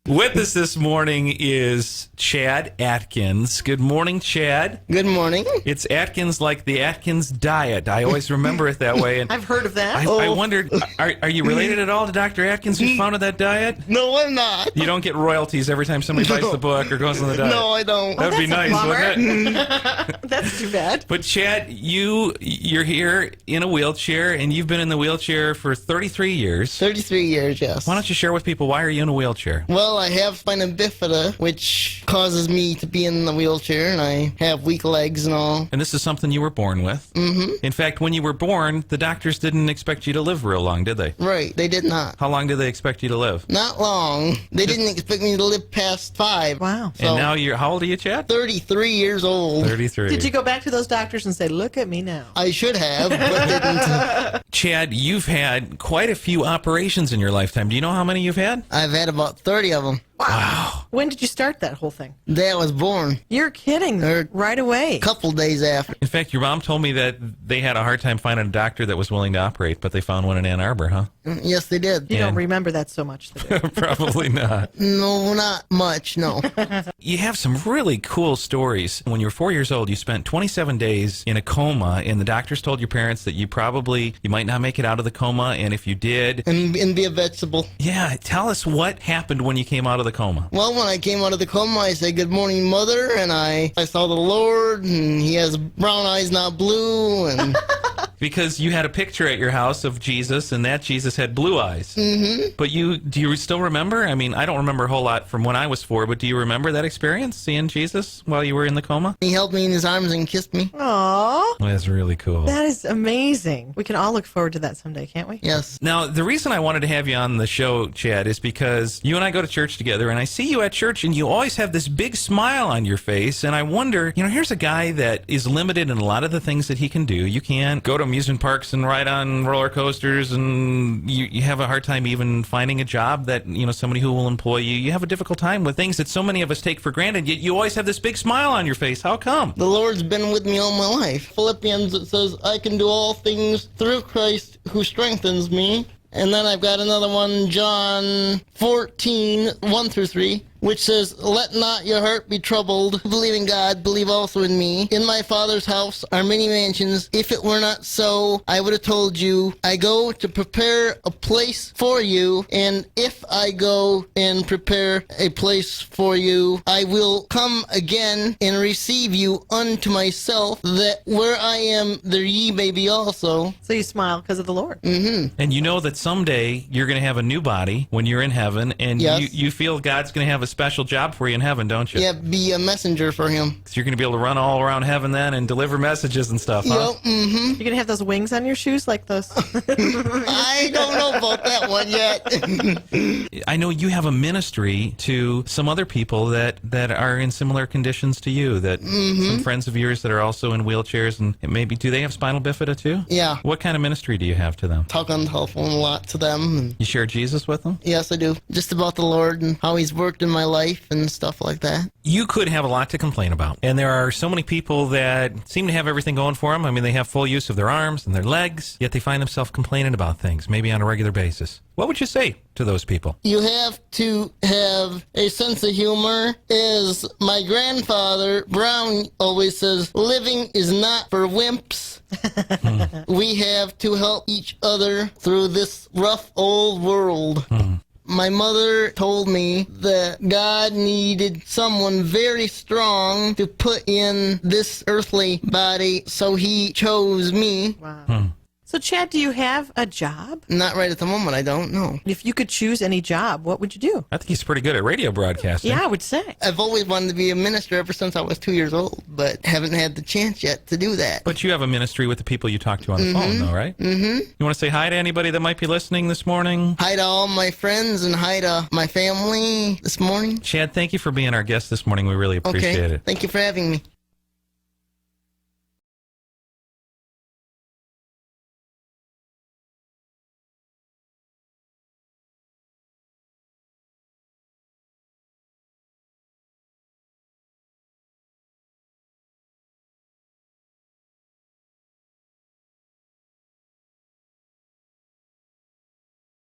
With us this morning is Chad Atkins. Good morning, Chad. Good morning. It's Atkins like the Atkins diet. I always remember it that way. And I've heard of that. I wondered, are you related at all to Dr. Atkins who founded that diet? No, I'm not. You don't get royalties every time somebody buys the book or goes on the diet? No, I don't. That would be nice, wouldn't it? That's too bad. But Chad, you're here in a wheelchair, and you've been in the wheelchair for 33 years. 33 years, yes. Why don't you share with people, why are you in a wheelchair? Well, I have spina bifida, which causes me to be in the wheelchair, and I have weak legs and all. And this is something you were born with. Mm-hmm. In fact, when you were born, the doctors didn't expect you to live real long, did they? Right, they did not. How long did they expect you to live? Not long. They didn't expect me to live past 5. Wow. So, And now how old are you, Chad? 33 years old. 33. Did you go back to those doctors and say, look at me now? I should have, but didn't. Chad, you've had quite a few operations in your lifetime. Do you know how many you've had? I've had about 30 of them. Wow. When did you start that whole thing? Day I was born. You're kidding. Right away. A couple days after. In fact, your mom told me that they had a hard time finding a doctor that was willing to operate, but they found one in Ann Arbor, huh? Yes, they did. You don't And- remember that so much today. Probably not. No, not much, no. You have some really cool stories. When you were 4 years old, you spent 27 days in a coma, and the doctors told your parents that you might not make it out of the coma, and if you did... And be a vegetable. Yeah, tell us what happened when you came out of the coma. Well, when I came out of the coma, I said, "Good morning, Mother," and I saw the Lord, and he has brown eyes, not blue, and... Because you had a picture at your house of Jesus, and that Jesus had blue eyes. Mm-hmm. But do you still remember? I mean, I don't remember a whole lot from when I was 4, but do you remember that experience, seeing Jesus while you were in the coma? He held me in his arms and kissed me. Aww. That's really cool. That is amazing. We can all look forward to that someday, can't we? Yes. Now, the reason I wanted to have you on the show, Chad, is because you and I go to church together, and I see you at church, and you always have this big smile on your face, and I wonder, here's a guy that is limited in a lot of the things that he can do. You can't go to amusement parks and ride on roller coasters, and you have a hard time even finding a job that, somebody who will employ you. You have a difficult time with things that so many of us take for granted, yet you always have this big smile on your face. How come? The Lord's been with me all my life. Philippians, it says, "I can do all things through Christ who strengthens me." And then I've got another one, John 14, 1-3, which says, "Let not your heart be troubled. Believe in God, believe also in me. In my Father's house are many mansions. If it were not so, I would have told you. I go to prepare a place for you, and if I go and prepare a place for you, I will come again and receive you unto myself, that where I am, there ye may be also." So you smile because of the Lord. Mm-hmm. And you know that someday you're going to have a new body when you're in heaven, and Yes. you feel God's going to have a special job for you in heaven, don't you? Yeah, be a messenger for him. So you're going to be able to run all around heaven then and deliver messages and stuff, huh? Yep, mm-hmm. You're going to have those wings on your shoes like those. I don't know about that one yet. I know you have a ministry to some other people that are in similar conditions to you, that some friends of yours that are also in wheelchairs, and maybe, do they have spinal bifida too? Yeah. What kind of ministry do you have to them? Talk on the telephone a lot to them. And You share Jesus with them? yes, I do. Just about the Lord and how he's worked in my life and stuff like that. You could have a lot to complain about. And there are so many people that seem to have everything going for them. I mean, they have full use of their arms and their legs, yet they find themselves complaining about things, maybe on a regular basis. What would you say to those people? You have to have a sense of humor. As my grandfather, Brown, always says, living is not for wimps. We have to help each other through this rough old world. My mother told me that God needed someone very strong to put in this earthly body, so he chose me. Wow. So, Chad, do you have a job? Not right at the moment, I don't know. If you could choose any job, what would you do? I think he's pretty good at radio broadcasting. Yeah, I would say. I've always wanted to be a minister ever since I was 2 years old, but haven't had the chance yet to do that. But you have a ministry with the people you talk to on the phone, though, right? Mm-hmm. You want to say hi to anybody that might be listening this morning? Hi to all my friends and hi to my family this morning. Chad, thank you for being our guest this morning. We really appreciate Okay, it. thank you for having me.